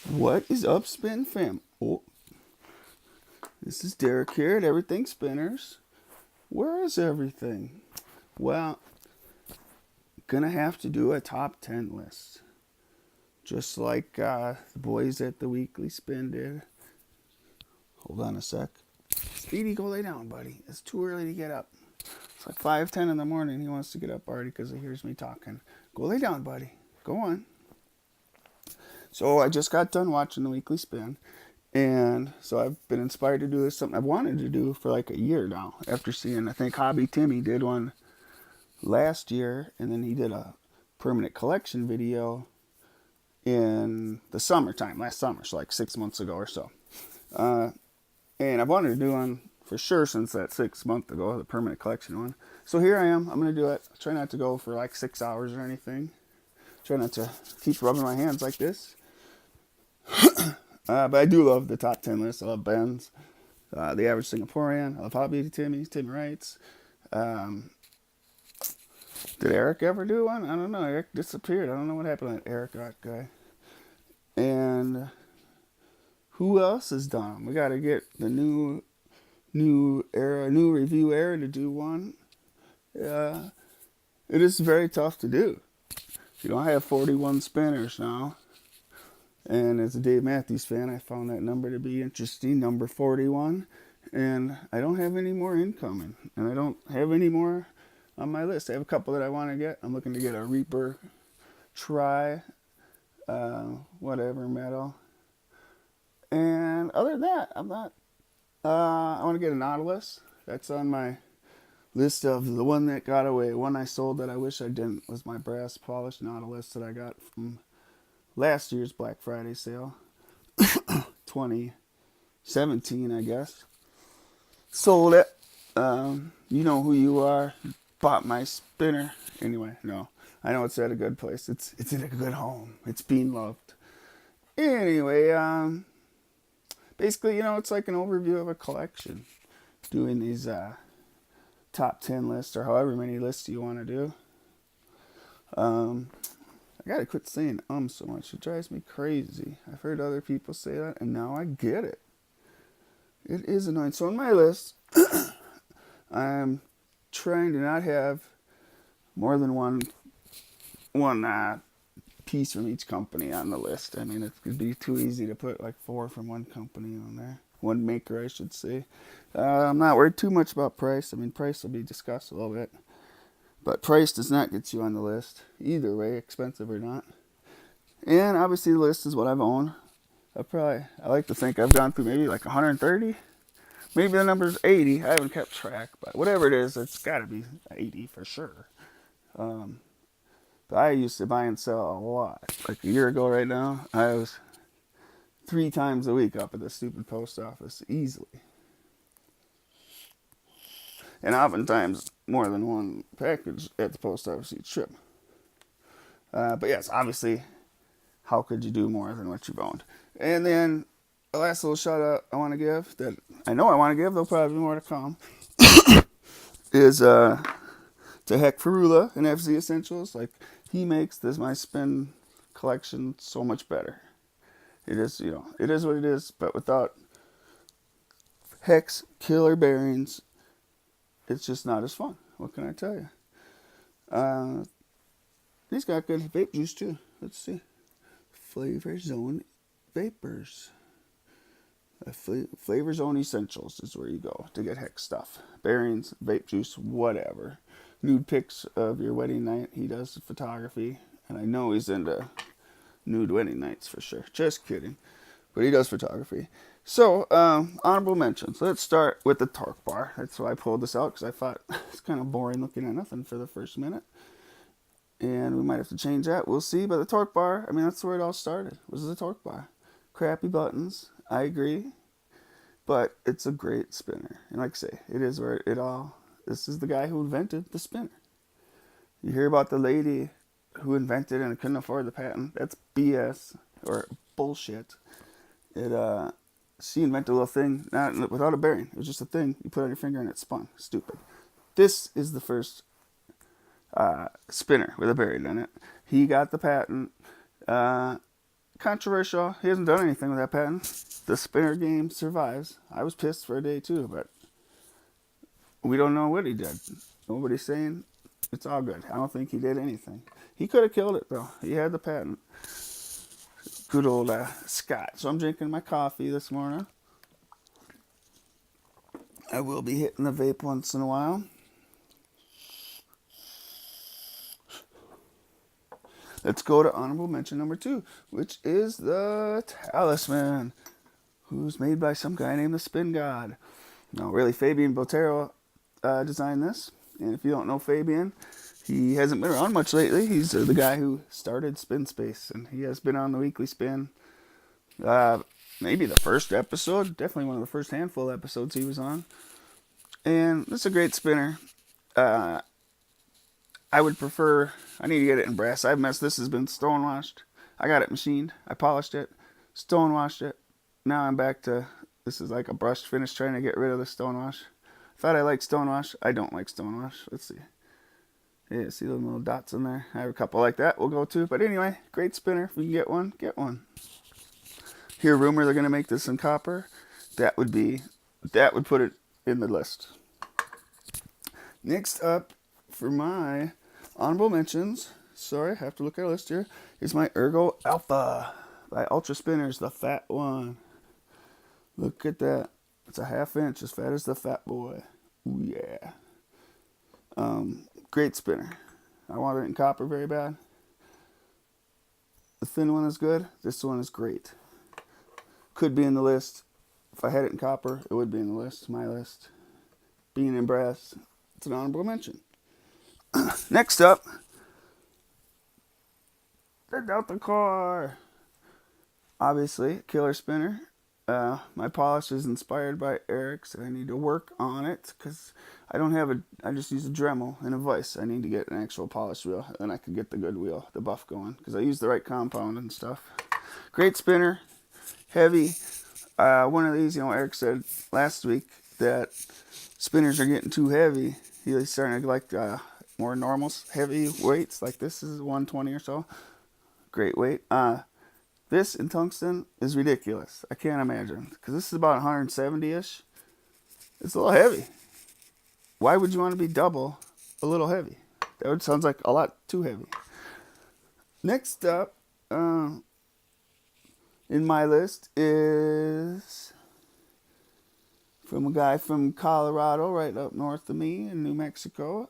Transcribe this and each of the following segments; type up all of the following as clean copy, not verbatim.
What is up, Spin Fam? Oh, this is Derek here at Everything Spinners. Where is everything? Well, gonna have to do a top 10 list. Just like the boys at the Weekly Spin did. Hold on a sec. Speedy, go lay down, buddy. It's too early to get up. It's like 5:10 in the morning. He wants to get up already because he hears me talking. Go lay down, buddy. Go on. So I just got done watching the Weekly Spin. And so I've been inspired to do this, something I've wanted to do for like a year now. After seeing, I think Hobby Timmy did one last year, and then he did a permanent collection video in the summertime, last summer, so like 6 months ago or so. And I've wanted to do one for sure since that 6 months ago, the permanent collection one. So here I am. I'm going to do it. Try not to go for like 6 hours or anything. Try not to keep rubbing my hands like this. But I do love the top 10 list. I love Ben's, The Average Singaporean. I love Hobby Timmy's, Timmy Wrights. Did Eric ever do one? I don't know. Eric disappeared. I don't know what happened to that Eric guy. And who else has done them? We got to get the new review era to do one. It is very tough to do. You know, I have 41 spinners now. And as a Dave Matthews fan, I found that number to be interesting, number 41. And I don't have any more incoming. And I don't have any more on my list. I have a couple that I want to get. I'm looking to get a Reaper Try, whatever metal. And other than that, I'm not. I want to get a Nautilus. That's on my list of the one that got away. One I sold that I wish I didn't was my brass polished Nautilus that I got from last year's Black Friday sale. 2017, I guess. Sold it. You know who you are. Bought my spinner. Anyway, no. I know it's at a good place. It's in a good home. It's being loved. Anyway, basically, you know, it's like an overview of a collection. Doing these top 10 lists or however many lists you want to do. I gotta quit saying so much. It drives me crazy. I've heard other people say that, and now I get it. It is annoying. So on my list, I'm trying to not have more than one piece from each company on the list. I mean, it could be too easy to put like 4 from one company on there. One maker, I should say. I'm not worried too much about price. I mean, price will be discussed a little bit. But price does not get you on the list. Either way, expensive or not. And obviously the list is what I've owned. I like to think I've gone through maybe like 130. Maybe the number's 80. I haven't kept track. But whatever it is, it's got to be 80 for sure. But I used to buy and sell a lot. Like a year ago right now, I was 3 times a week up at the stupid post office. Easily. And oftentimes more than one package at the post office each trip. But yes, obviously, how could you do more than what you've owned? And then the last little shout out I want to give, that I know I want to give, there'll probably be more to come, is to Heck Ferula and FZ Essentials. Like, he makes this my spin collection so much better. It is, you know, it is what it is, but without Heck's killer bearings, it's just not as fun. What can I tell you? He's got good vape juice too. Let's see. Flavor Zone Vapors. Flavor Zone Essentials is where you go to get Heck stuff. Bearings, vape juice, whatever. Nude pics of your wedding night. He does photography. And I know he's into nude wedding nights for sure. Just kidding. But he does photography. So, honorable mentions. Let's start with the torque bar. That's why I pulled this out, because I thought it's kind of boring looking at nothing for the first minute. And we might have to change that. We'll see. But the torque bar, I mean, that's where it all started. Was the torque bar. Crappy buttons. I agree. But it's a great spinner. And like I say, it is where it all... This is the guy who invented the spinner. You hear about the lady who invented and couldn't afford the patent. That's BS. Or bullshit. She invented a little thing, not without a bearing. It was just a thing. You put on your finger and it spun. Stupid. This is the first spinner with a bearing in it. He got the patent. Kind controversial. He hasn't done anything with that patent. The spinner game survives. I was pissed for a day too, but we don't know what he did. Nobody's saying it's all good. I don't think he did anything. He could have killed it though. He had the patent. Good old Scott. So I'm drinking my coffee this morning. I will be hitting the vape once in a while. Let's go to honorable mention number 2, which is the Talisman, who's made by some guy named the Spin God. No, really, Fabian Botero designed this. And if you don't know Fabian, he hasn't been around much lately. He's the guy who started Spin Space, and he has been on the Weekly Spin. Maybe the first episode, definitely one of the first handful of episodes he was on. And it's a great spinner. I would prefer, I need to get it in brass. This has been stonewashed. I got it machined. I polished it, stonewashed it. Now I'm back to, this is like a brushed finish, trying to get rid of the stonewash. Thought I liked stonewash. I don't like stonewash. Let's see. Yeah, see those little dots in there? I have a couple like that. We'll go to. But anyway, great spinner. If we can get one, get one. Hear rumor they're going to make this in copper. That would put it in the list. Next up for my honorable mentions, sorry, I have to look at a list here, is my Ergo Alpha by Ultra Spinners, the fat one. Look at that. It's a 1/2 inch, as fat as the Fat Boy. Ooh, yeah. Great spinner. I want it in copper very bad. The thin one is good. This one is great. Could be in the list. If I had it in copper, it would be in the list. My list. Being in brass, it's an honorable mention. Next up, the Delta Core. Obviously, killer spinner. My polish is inspired by Eric's. I need to work on it because I just use a Dremel and a vise. I need to get an actual polish wheel, and I could get the good wheel, the buff going, because I use the right compound and stuff. Great spinner, heavy. One of these, Eric said last week that spinners are getting too heavy. He's starting to like more normal heavy weights, like this is 120 or so. Great weight. This in tungsten is ridiculous. I can't imagine, because this is about 170-ish. It's a little heavy. Why would you want to be double a little heavy? That sounds like a lot too heavy. Next up in my list is from a guy from Colorado, right up north of me in New Mexico.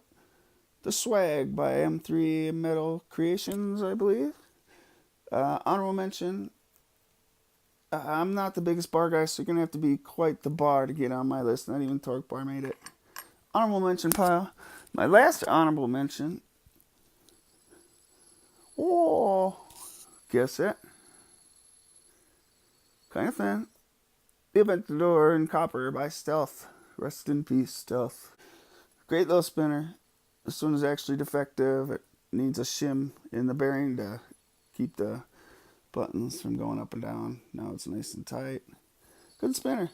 The Swag by M3 Metal Creations, I believe. Honorable mention. I'm not the biggest bar guy, so you're going to have to be quite the bar to get on my list. Not even Torque Bar made it. Honorable mention pile. My last honorable mention. Oh, guess it. Kind of thin. The Aventador in copper by Stealth. Rest in peace, Stealth. Great little spinner. This one is actually defective. It needs a shim in the bearing to keep the buttons from going up and down. Now it's nice and tight. Good spinner.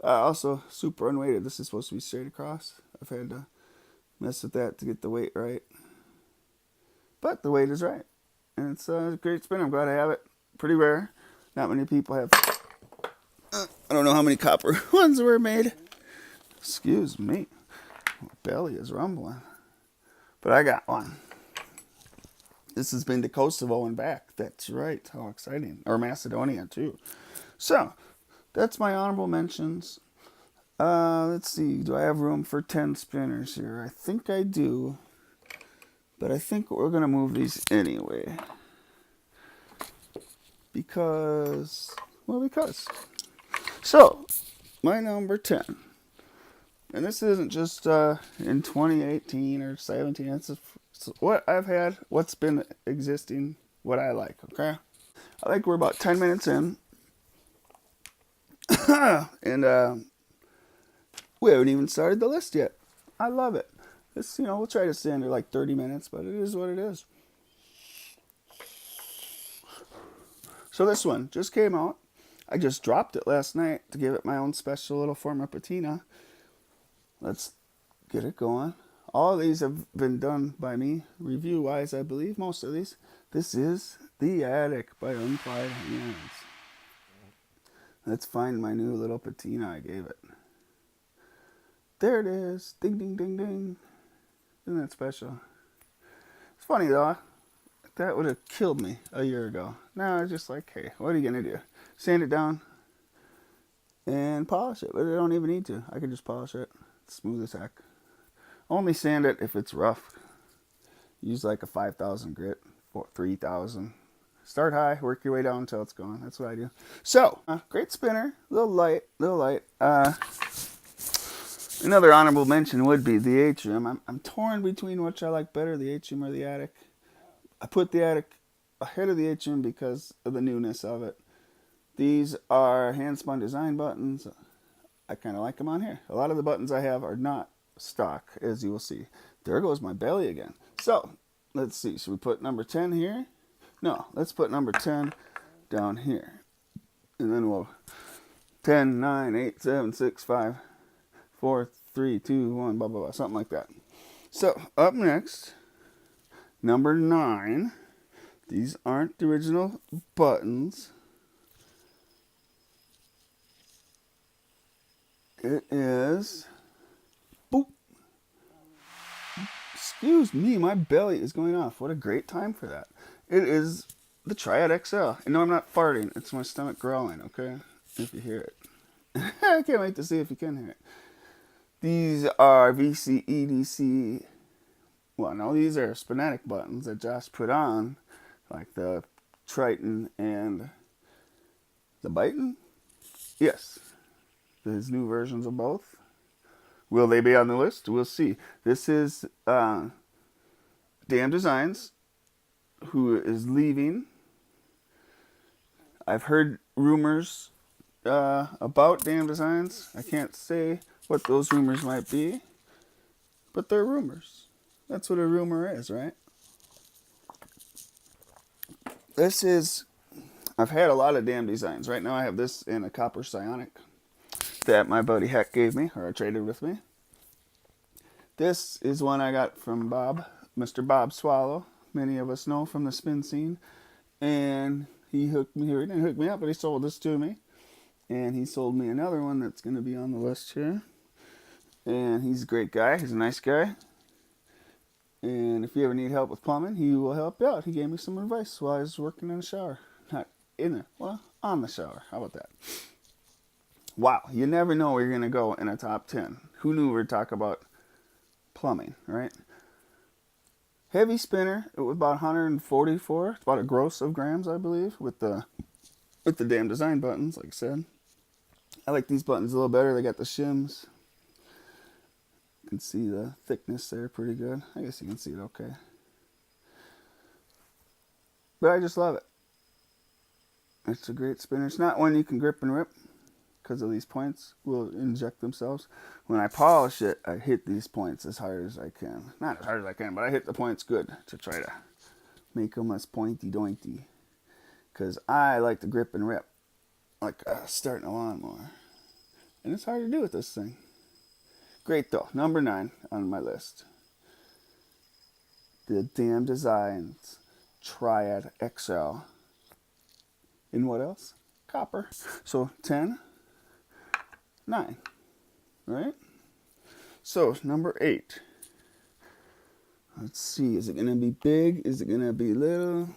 Also, super unweighted. This is supposed to be straight across. I've had to mess with that to get the weight right. But the weight is right. And it's a great spinner. I'm glad I have it. Pretty rare. Not many people have. I don't know how many copper ones were made. Excuse me. My belly is rumbling. But I got one. This has been to Kosovo and back. That's right. How exciting. Or Macedonia, too. So, that's my honorable mentions. Let's see. Do I have room for 10 spinners here? I think I do. But I think we're going to move these anyway. Because. So, my number 10. And this isn't just in 2018 or 17. It's what I've had, what's been existing, what I like, okay? I think we're about 10 minutes in. And we haven't even started the list yet. I love it. This, we'll try to stay under like 30 minutes, but it is what it is. So this one just came out. I just dropped it last night to give it my own special little forma patina. Let's get it going. All of these have been done by me, review-wise, I believe, most of these. This is The Attic by Unplied Hands. Let's find my new little patina I gave it. There it is. Ding, ding, ding, ding. Isn't that special? It's funny though. That would have killed me a year ago. Now it's just like, hey, what are you going to do? Sand it down and polish it. But I don't even need to. I can just polish it. It's smooth as heck. Only sand it if it's rough. Use like a 5,000 grit or 3,000. Start high, work your way down until it's gone. That's what I do. So, great spinner. Little light. Another honorable mention would be the atrium. I'm torn between which I like better, the atrium or the Attic. I put the Attic ahead of the atrium because of the newness of it. These are hand-spun design buttons. I kind of like them on here. A lot of the buttons I have are not stock, as you will see. There goes my belly again. So, let's see. Should we put number 10 here? No, let's put number 10 down here. And then we'll 10, 9, 8, 7, 6, 5, 4, 3, 2, 1, blah, blah, blah. Something like that. So, up next, number 9. These aren't the original buttons. It is... Boop. Excuse me, my belly is going off. What a great time for that. It is the Triad XL. And no, I'm not farting. It's my stomach growling, okay? If you hear it. I can't wait to see if you can hear it. These are VC, EDC. Well, no, these are Spinatic buttons that Josh put on. Like the Triton and the Byton? Yes. His new versions of both. Will they be on the list? We'll see. This is Damn Designs, who is leaving. I've heard rumors about Damn Designs. I can't say what those rumors might be, but they're rumors. That's what a rumor is, right? This is... I've had a lot of Damn Designs. Right now I have this in a copper psionic that my buddy Heck gave me, or traded with me. This is one I got from Bob, Mr. Bob Swallow. Many of us know from the spin scene. And he hooked me here. He didn't hook me up, but he sold this to me. And he sold me another one that's going to be on the list here. And he's a great guy. He's a nice guy. And if you ever need help with plumbing, he will help you out. He gave me some advice while I was working in the shower. Not in there. Well, on the shower. How about that? Wow, you never know where you're going to go in a top 10. Who knew we were talking about plumbing, right? Heavy spinner, it was about 144. It's about a gross of grams, I believe, with the Damn Design buttons, like I said. I like these buttons a little better. They got the shims. You can see the thickness there pretty good. I guess you can see it okay. But I just love it. It's a great spinner. It's not one you can grip and rip, because of these points will inject themselves. When I polish it, I hit these points as hard as I can. Not as hard as I can, but I hit the points good to try to make them as pointy-dointy. Because I like to grip and rip, like starting a lawnmower. And it's hard to do with this thing. Great though, number 9 on my list. The Damn Designs Triad XL. And what else? Copper. So 10. 9, right? So, number 8. Let's see, is it going to be big? Is it going to be little?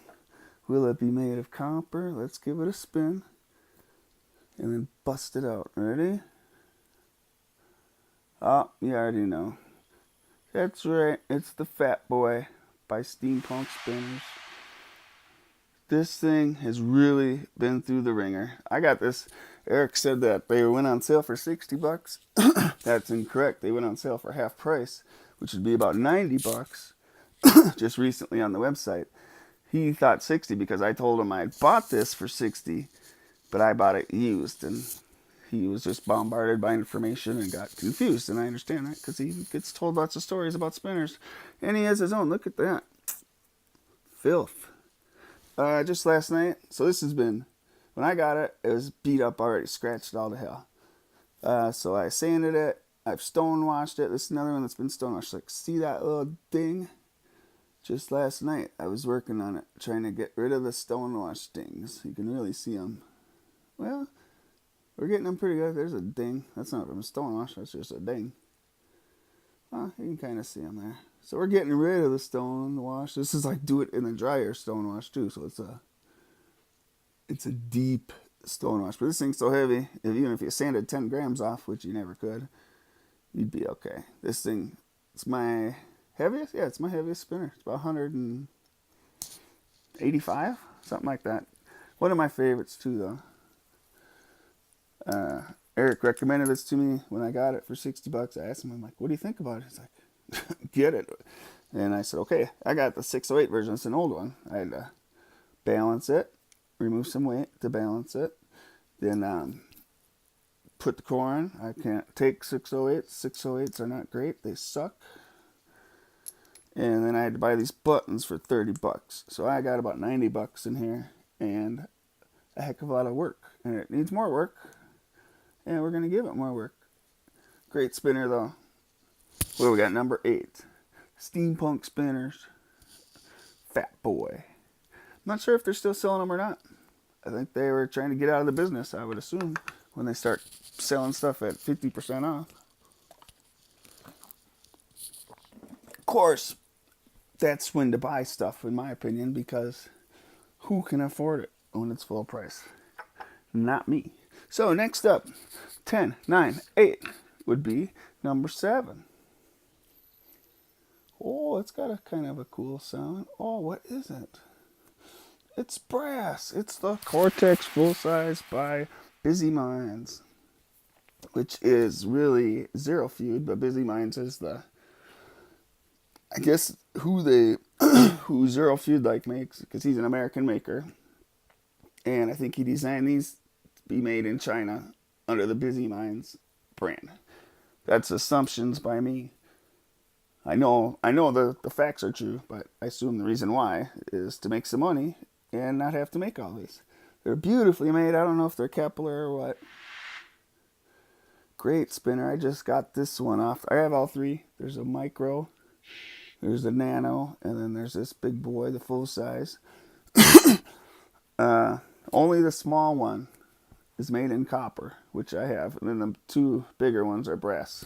Will it be made of copper? Let's give it a spin. And then bust it out. Ready? Oh, you already know. That's right, it's the Fat Boy by Steampunk Spinners. This thing has really been through the ringer. I got this. Eric said that they went on sale for $60. That's incorrect. They went on sale for half price, which would be about $90 just recently on the website. He thought 60 because I told him I had bought this for 60, but I bought it used, and he was just bombarded by information and got confused, and I understand that because he gets told lots of stories about spinners, and he has his own. Look at that. Filth. Just last night, so this has been, when I got it, it was beat up already, scratched all to hell. So I sanded it, I've stone washed it. This is another one that's been stone washed. Like, see that little ding? Just last night, I was working on it, trying to get rid of the stonewash dings. You can really see them. Well, we're getting them pretty good. There's a ding. That's not from a stonewash. That's just a ding. Oh, you can kind of see them there. So we're getting rid of the stonewash. This is like do it in the dryer stonewash too. So it's a deep stonewash. But this thing's so heavy, even if you sanded 10 grams off, which you never could, you'd be okay. This thing, it's my heaviest? Yeah, it's my heaviest spinner. It's about 185, something like that. One of my favorites too, though. Eric recommended this to me when I got it for $60. I asked him, I'm like, what do you think about it? He's like, get it. And I said, okay, I got the 608 version. It's an old one. I had to balance it, remove some weight to balance it. Then put the core on. I can't take 608s. 608s are not great. They suck. And then I had to buy these buttons for $30. So I got about $90 in here and a heck of a lot of work. And it needs more work. And we're going to give it more work. Great spinner though. What do we got? Number 8. Steampunk spinners. Fat boy. I'm not sure if they're still selling them or not. I think they were trying to get out of the business, I would assume, when they start selling stuff at 50% off. Of course, that's when to buy stuff, in my opinion, because who can afford it when it's full price? Not me. So next up, 10, 9, 8 would be number 7. Oh, it's got a kind of a cool sound. Oh, what is it? It's brass. It's the Cortex full size by Busy Minds, which is really Zero Feud, but Busy Minds is the, I guess, who Zero Feud like makes, because he's an American maker, and I think he designed these to be made in China under the Busy Minds brand. That's assumptions by me. I know the facts are true, but I assume the reason why is to make some money and not have to make all these. They're beautifully made. I don't know if they're Kepler or what. Great spinner. I just got this one off. I have all 3. There's a micro, there's a nano, and then there's this big boy, the full size. Only the small one is made in copper, which I have, and then the 2 bigger ones are brass,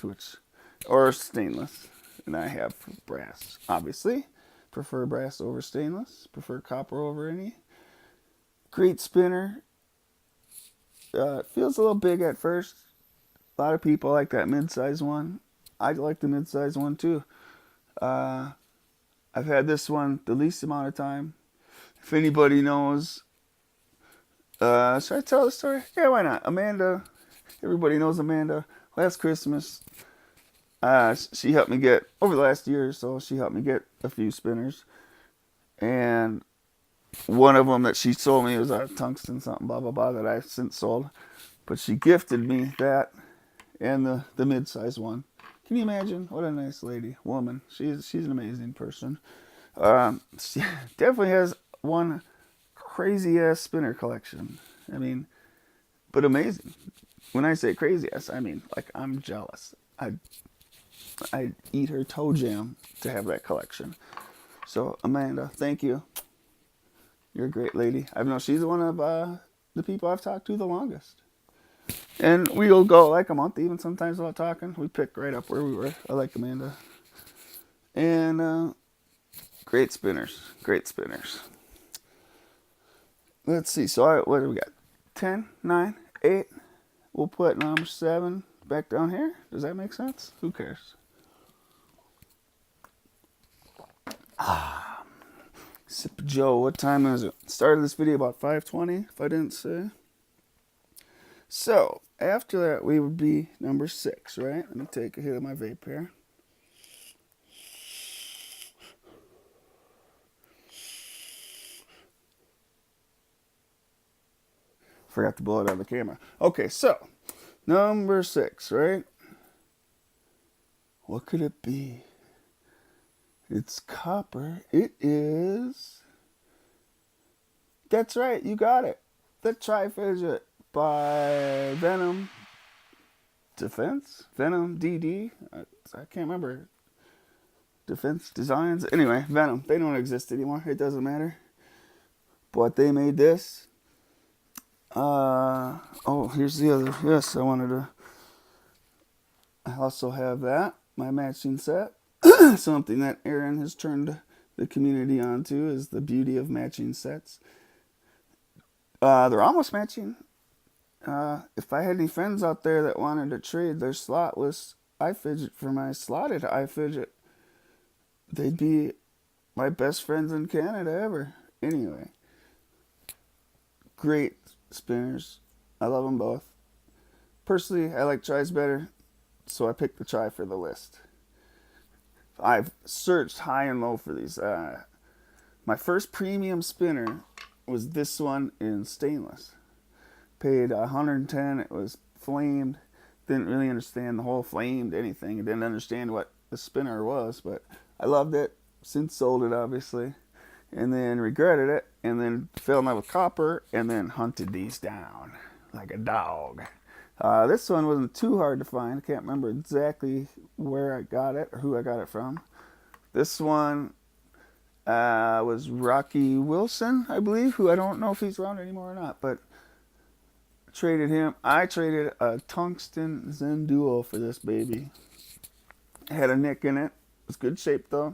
or stainless, and I have brass. Obviously, prefer brass over stainless. Prefer copper over any. Great spinner. It feels a little big at first. A lot of people like that mid-size one. I like the mid-size one too. I've had this one the least amount of time. If anybody knows, should I tell the story? Yeah, why not? Amanda, everybody knows Amanda. Last Christmas, she helped me get, over the last year or so, she helped me get a few spinners. And one of them that she sold me was a tungsten something, blah, blah, blah, that I've since sold. But she gifted me that and the mid-size one. Can you imagine? What a nice lady, woman. She's an amazing person. She definitely has one crazy-ass spinner collection. I mean, but amazing. When I say crazy-ass, I mean, like, I'm jealous. I'd eat her toe jam to have that collection. So, Amanda, thank you. You're a great lady. I know she's one of the people I've talked to the longest. And we'll go like a month even sometimes without talking. We pick right up where we were. I like Amanda. And great spinners. Great spinners. Let's see. So what do we got? 10, 9, 8. We'll put number 7 back down here. Does that make sense? Who cares? Sip Joe. What time is it? Started this video about 5:20, if I didn't say. So, after that, we would be number 6, right? Let me take a hit of my vape here. Forgot to blow it out of the camera. Okay, so, number 6, right? What could it be? It's copper. It is... That's right, you got it. The Tri-Fidget by Venom Defense? Venom DD? I can't remember. Defense Designs. Anyway, Venom. They don't exist anymore. It doesn't matter. But they made this. Oh, here's the other. Yes, I wanted to. I also have that. My matching set. Something that Aaron has turned the community onto is the beauty of matching sets. They're almost matching. If I had any friends out there that wanted to trade their slotless iFidget for my slotted iFidget, they'd be my best friends in Canada ever. Anyway, great spinners. I love them both. Personally, I like tries better, so I picked the try for the list. I've searched high and low for these. My first premium spinner was this one in stainless. Paid $110. It was flamed. Didn't really understand the whole flamed anything. I didn't understand what the spinner was, but I loved it. Since sold it, obviously. And then regretted it. And then fell in love with copper. And then hunted these down like a dog. This one wasn't too hard to find. I can't remember exactly where I got it or who I got it from. This one was Rocky Wilson, I believe, who I don't know if he's around anymore or not, but traded him. I traded a tungsten Zen Duo for this baby. It had a nick in it. It was good shape though.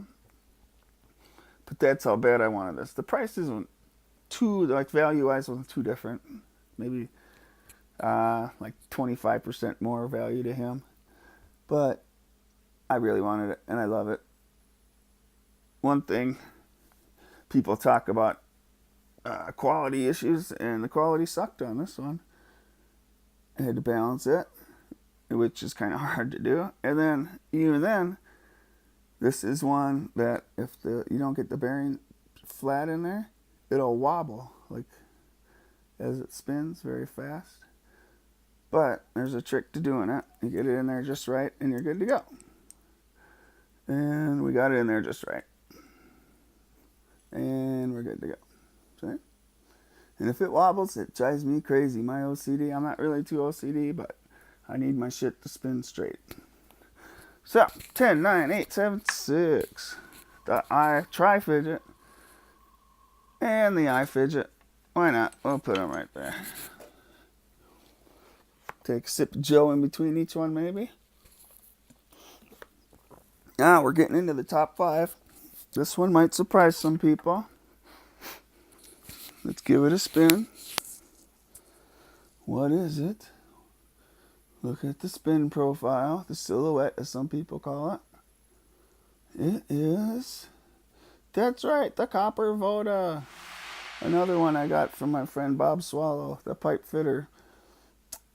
But that's how bad I wanted this. The price isn't too, like value-wise, wasn't too different. Maybe like 25% more value to him. But I really wanted it, and I love it. One thing, people talk about quality issues, and the quality sucked on this one. I had to balance it, which is kind of hard to do. And then, even then, this is one that if you don't get the bearing flat in there, it'll wobble, like as it spins very fast. But there's a trick to doing it. You get it in there just right, and you're good to go. And we got it in there just right. And we're good to go. See? And if it wobbles, it drives me crazy. My OCD, I'm not really too OCD, but I need my shit to spin straight. So, 10, 9, 8, 7, 6. The tri-fidget. And the iFidget. Why not? We'll put them right there. Take a sip of Joe in between each one, maybe. Now we're getting into the top 5. This one might surprise some people. Let's give it a spin. What is it? Look at the spin profile, the silhouette, as some people call it. It is. That's right, the Copper Voda. Another one I got from my friend Bob Swallow, the pipe fitter.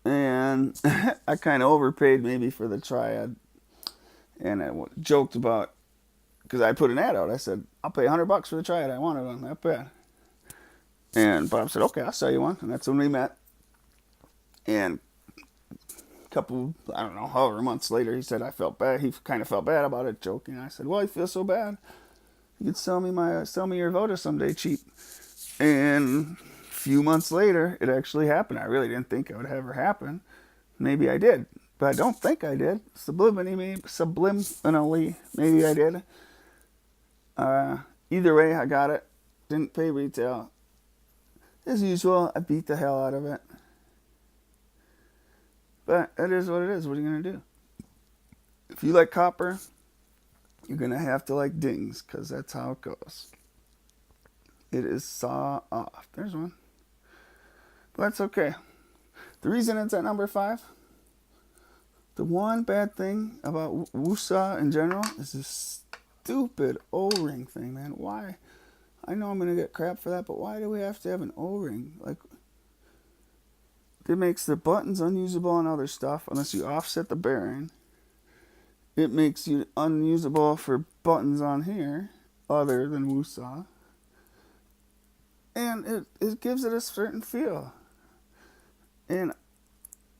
And I kind of overpaid maybe for the triad. And I joked about, because I put an ad out. I said, I'll pay $100 for the triad. I wanted one that bad. And Bob said, okay, I'll sell you one. And that's when we met. And a couple, I don't know, however months later, he said I felt bad. He kind of felt bad about it, joking. I said, well, you feel so bad. You could sell me your Voda someday cheap. And a few months later, it actually happened. I really didn't think it would ever happen. Maybe I did, but I don't think I did. Subliminally, maybe I did. Either way, I got it. Didn't pay retail. As usual, I beat the hell out of it. But it is what it is. What are you going to do? If you like copper, you're going to have to like dings, because that's how it goes. It is saw off. There's one. But that's okay. The reason it's at number 5, the one bad thing about Wusa in general is this stupid O-ring thing, man. Why? I know I'm going to get crap for that, but why do we have to have an O-ring? Like, it makes the buttons unusable on other stuff unless you offset the bearing. It makes you unusable for buttons on here other than Wusa. And it gives it a certain feel. And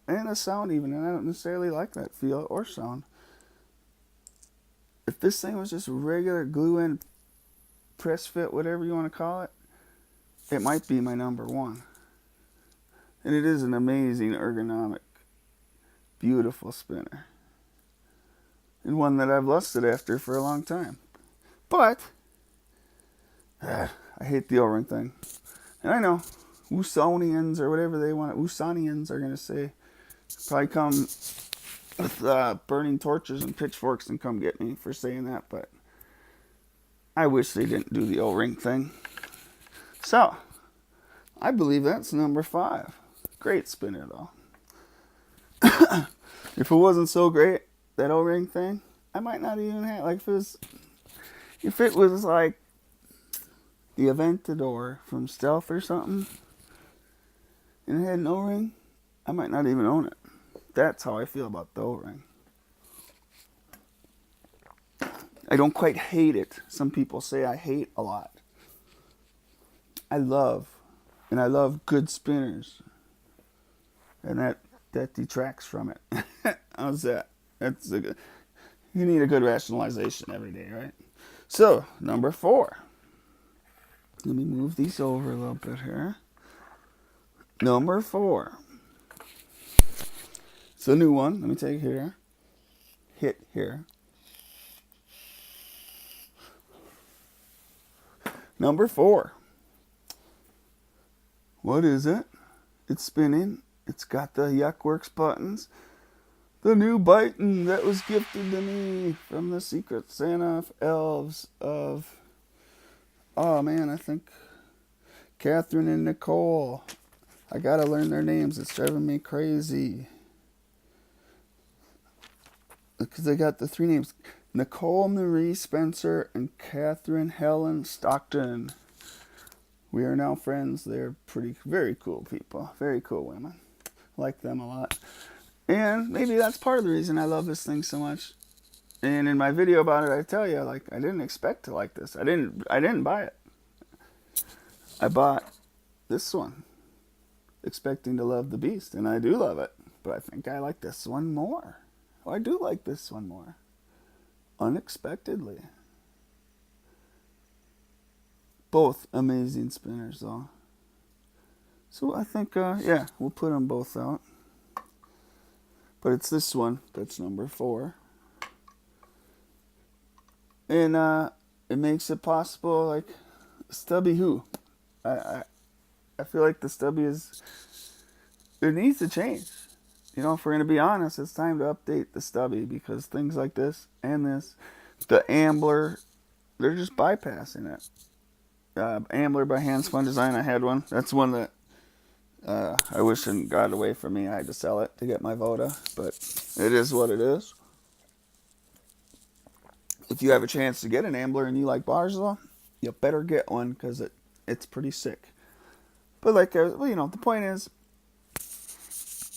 a sound even. And I don't necessarily like that feel or sound. If this thing was just regular glue-in, press fit, whatever you want to call it, it might be my number 1. And it is an amazing ergonomic, beautiful spinner. And one that I've lusted after for a long time. But I hate the O-ring thing. And I know Woosonians or whatever they want, Woosonians are going to say, probably come with burning torches and pitchforks and come get me for saying that. But I wish they didn't do the O-ring thing. So, I believe that's number 5. Great spinner, though. If it wasn't so great, that O-ring thing, I might not even have, like, if it was like the Aventador from Stealth or something, and it had an O-ring, I might not even own it. That's how I feel about the O-ring. I don't quite hate it. Some people say I hate a lot. I love good spinners. And that detracts from it. How's that? You need a good rationalization every day, right? So, number 4. Let me move these over a little bit here. Number 4. It's a new one. Let me take it here. Hit here. Number 4. What is it? It's spinning. It's got the Yuckworks buttons. The new Biton that was gifted to me from the Secret Santa elves of, oh man, I think Catherine and Nicole. I gotta learn their names. It's driving me crazy. Because they got the 3 names. Nicole Marie Spencer and Catherine Helen Stockton. We are now friends. They're very cool people. Very cool women. Like them a lot. And maybe that's part of the reason I love this thing so much. And in my video about it, I tell you, like, I didn't expect to like this. I didn't buy it. I bought this one, expecting to love the Beast, and I do love it. But I think I like this one more. Oh, I do like this one more. Unexpectedly. Both amazing spinners, though. So I think, yeah, we'll put them both out. But it's this one that's number 4. And it makes it possible, like, Stubby who? I feel like the Stubby it needs to change. You know, if we're going to be honest, it's time to update the Stubby, because things like this and this, the Ambler, they're just bypassing it. Ambler by Handspun Design, I had one. That's one that I wish hadn't got away from me. I had to sell it to get my Voda, but it is what it is. If you have a chance to get an Ambler and you like bars, though, you better get one, because it's pretty sick. But like, well, you know, the point is,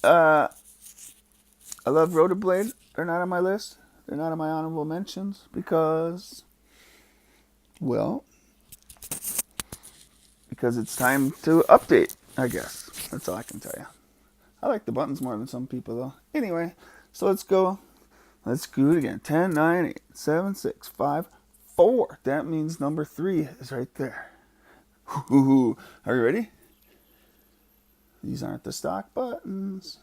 I love Rotoblade. They're not on my list. They're not on my honorable mentions because, well, because it's time to update, I guess. That's all I can tell you. I like the buttons more than some people, though. Anyway, so let's go. Let's do it again. 10, 9, 8, 7, 6, 5, 4. That means number 3 is right there. Are you ready? These aren't the stock buttons.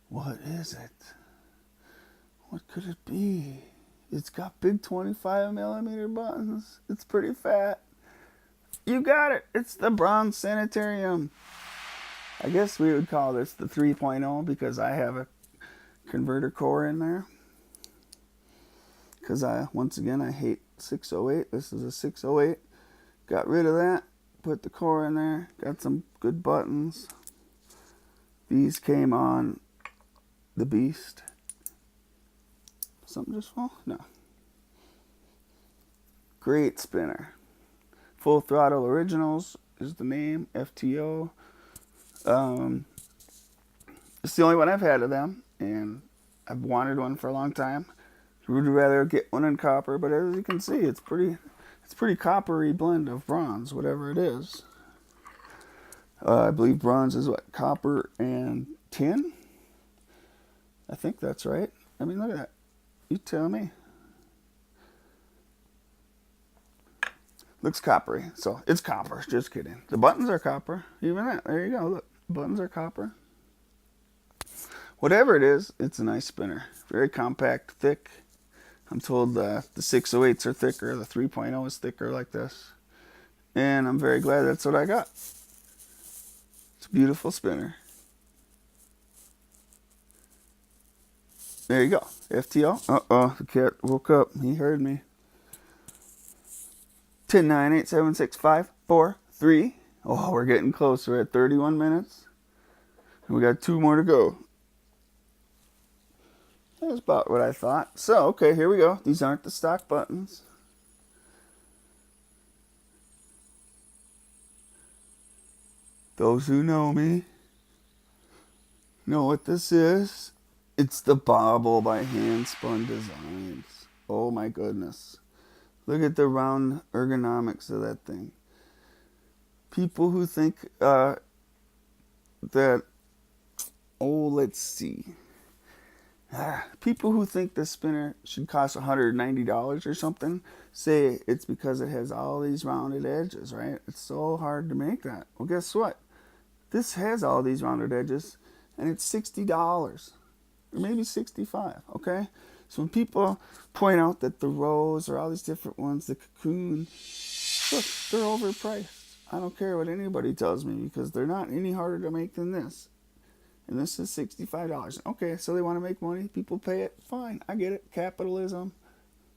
What is it? What could it be? It's got big 25mm buttons. It's pretty fat. You got it. It's the Bronze Sanitarium. I guess we would call this the 3.0 because I have a converter core in there. Because once again, I hate 608. This is a 608. Got rid of that. Put the core in there. Got some good buttons. These came on the Beast. Something just fall? No. Great spinner. Full Throttle Originals is the name. FTO. It's the only one I've had of them, and I've wanted one for a long time. Would rather get one in copper, but as you can see, it's pretty coppery blend of bronze, whatever it is. I believe bronze is what, copper and tin? I think that's right. I mean, look at that. You tell me. Looks coppery, so it's copper. Just kidding. The buttons are copper. Even that. There you go. Look, buttons are copper. Whatever it is, it's a nice spinner. Very compact, thick. I'm told the 608s are thicker, the 3.0 is thicker like this. And I'm very glad that's what I got. It's a beautiful spinner. There you go. FTO. Uh-oh, the cat woke up. He heard me. 10, 9, 8, 7, 6, 5, 4, 3. Oh, we're getting close. We're at 31 minutes. And we got 2 more to go. That's about what I thought. So, okay, here we go. These aren't the stock buttons. Those who know me know what this is. It's the Bobble by Handspun Designs. Oh my goodness. Look at the round ergonomics of that thing. People who think that, let's see. People who think this spinner should cost $190 or something say it's because it has all these rounded edges, right? It's so hard to make that. Well, guess what? This has all these rounded edges, and it's $60 or maybe $65. Okay, so when people point out that the Rose or all these different ones, the Cocoon, look, they're overpriced. I don't care what anybody tells me because they're not any harder to make than this. And this is $65. Okay, so they want to make money. People pay it. Fine, I get it. Capitalism.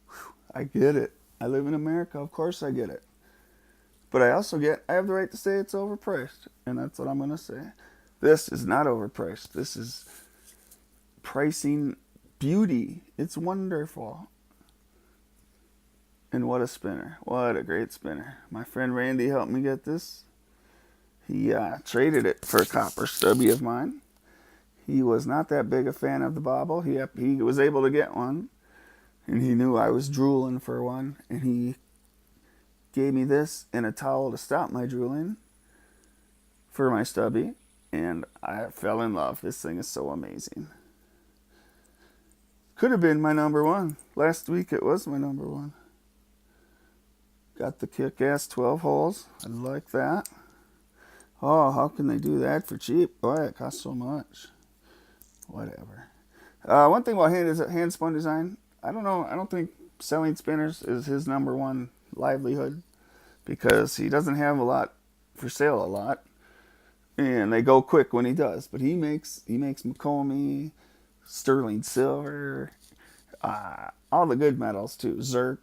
Whew, I get it. I live in America. Of course I get it. But I also I have the right to say it's overpriced. And that's what I'm going to say. This is not overpriced. This is pricing beauty. It's wonderful. And what a spinner. What a great spinner. My friend Randy helped me get this. He traded it for a copper stubby of mine. He was not that big a fan of the Bobble. He was able to get one. And he knew I was drooling for one. And he gave me this and a towel to stop my drooling for my stubby. And I fell in love. This thing is so amazing. Could have been my number one. Last week it was my number one. Got the kick-ass 12 holes. I like that. Oh, how can they do that for cheap? Boy, it costs so much. Whatever. One thing about Handspun Design, I don't know. I don't think selling spinners is his number one livelihood because he doesn't have a lot for sale a lot, and they go quick when he does. But he makes Macomb, sterling silver, all the good metals too, Zirc,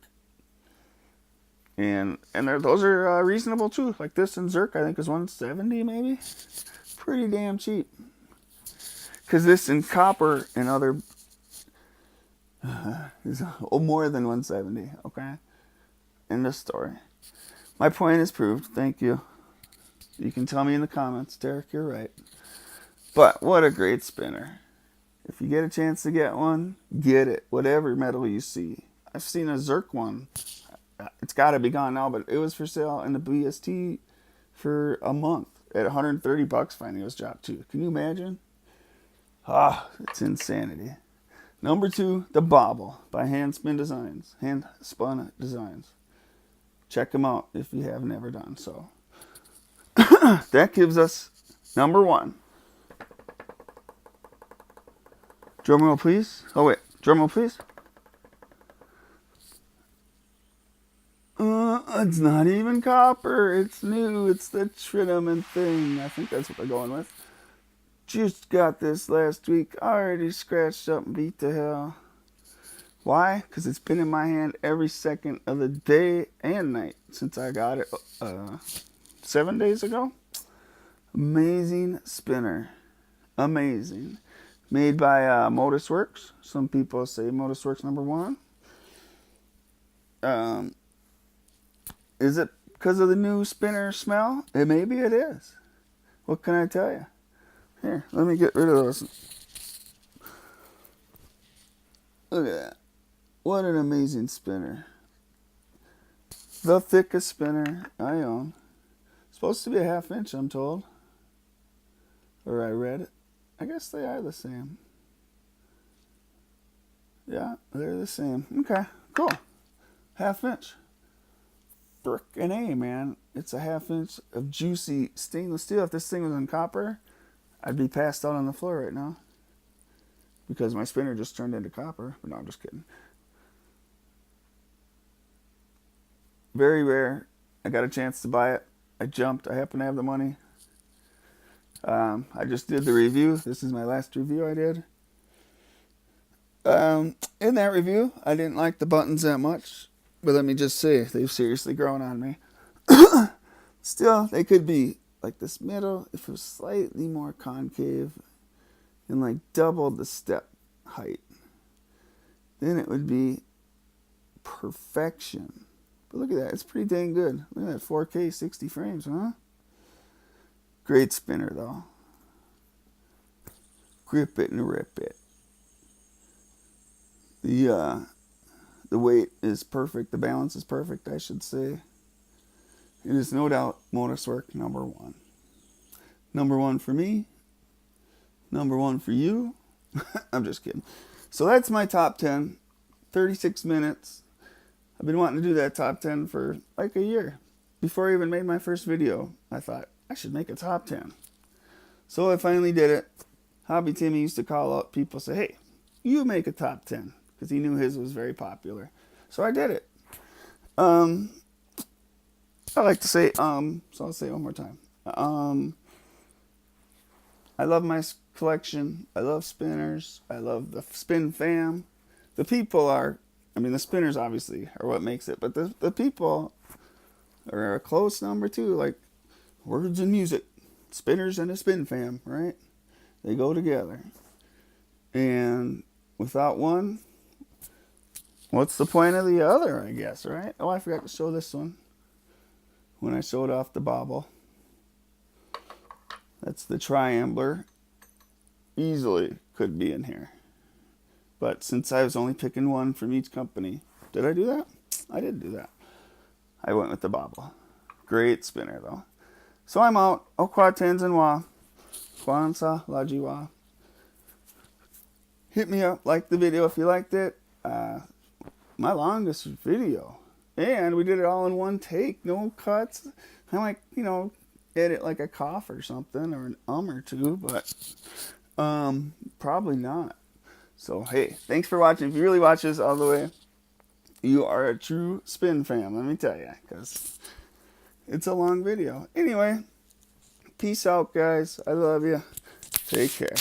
and those are reasonable too. Like this in Zirc, I think is $170 maybe, pretty damn cheap. Because this in copper and other is more than $170. Okay, end of story. My point is proved. Thank you. You can tell me in the comments, Derek, you're right. But what a great spinner. If you get a chance to get one, get it. Whatever metal you see. I've seen a Zirc one. It's got to be gone now, but it was for sale in the BST for a month at $130 finally it was dropped too. Can you imagine? It's insanity. Number 2, the Bobble by Handspun Designs. Check them out if you have never done so. That gives us number 1. Drum roll, please. Oh, wait. Drum roll, please. It's not even copper. It's new. It's the Trinament thing. I think that's what they're going with. Just got this last week. Already scratched up and beat to hell. Why? Because it's been in my hand every second of the day and night since I got it 7 days ago. Amazing spinner. Amazing. Made by Modusworks. Some people say Modusworks number 1. Is it because of the new spinner smell? Maybe it is. What can I tell you? Here, let me get rid of those. Look at that. What an amazing spinner. The thickest spinner I own. Supposed to be a 1/2 inch, I'm told. Or I read it. I guess they are the same. Yeah, they're the same. Okay, cool. 1/2 inch. Frickin' A, man. It's a 1/2 inch of juicy stainless steel. If this thing was in copper, I'd be passed out on the floor right now. Because my spinner just turned into copper. But no, I'm just kidding. Very rare. I got a chance to buy it. I jumped. I happen to have the money. I just did the review. This is my last review I did. In that review, I didn't like the buttons that much. But let me just say, they've seriously grown on me. Still, they could be like this middle. If it was slightly more concave and like double the step height, then it would be perfection. But look at that. It's pretty dang good. Look at that 4K 60 frames, huh? Great spinner, though. Grip it and rip it. The weight is perfect. The balance is perfect, I should say. It is no doubt Motorwork #1. #1 for me. #1 for you. I'm just kidding. So that's my top 10. 36 minutes. I've been wanting to do that top 10 for like a year. Before I even made my first video, I thought I should make a top 10. So I finally did it. Hobby Timmy used to call out people, say, hey, you make a top 10. Because he knew his was very popular. So I did it. I like to say, so I'll say it one more time. I love my collection. I love spinners. I love the spin fam. The people are, I mean, the spinners obviously are what makes it, but the people are a close number too, like words and music. Spinners and a spin fam, right? They go together. And without one, what's the point of the other, I guess, right? Oh, I forgot to show this one when I showed off the bobble. That's the triambler. Easily could be in here. But since I was only picking one from each company, did I do that? I did do that. I went with the bobble. Great spinner, though. So I'm out. Au quad Tanzanwa. Kwanzaa Lajiwa. Hit me up. Like the video if you liked it. My longest video. And we did it all in one take. No cuts. I might, edit like a cough or something. Or an or two. But probably not. So, hey, thanks for watching. If you really watch this all the way, you are a true spin fam, let me tell you, because it's a long video. Anyway, peace out, guys. I love you. Take care.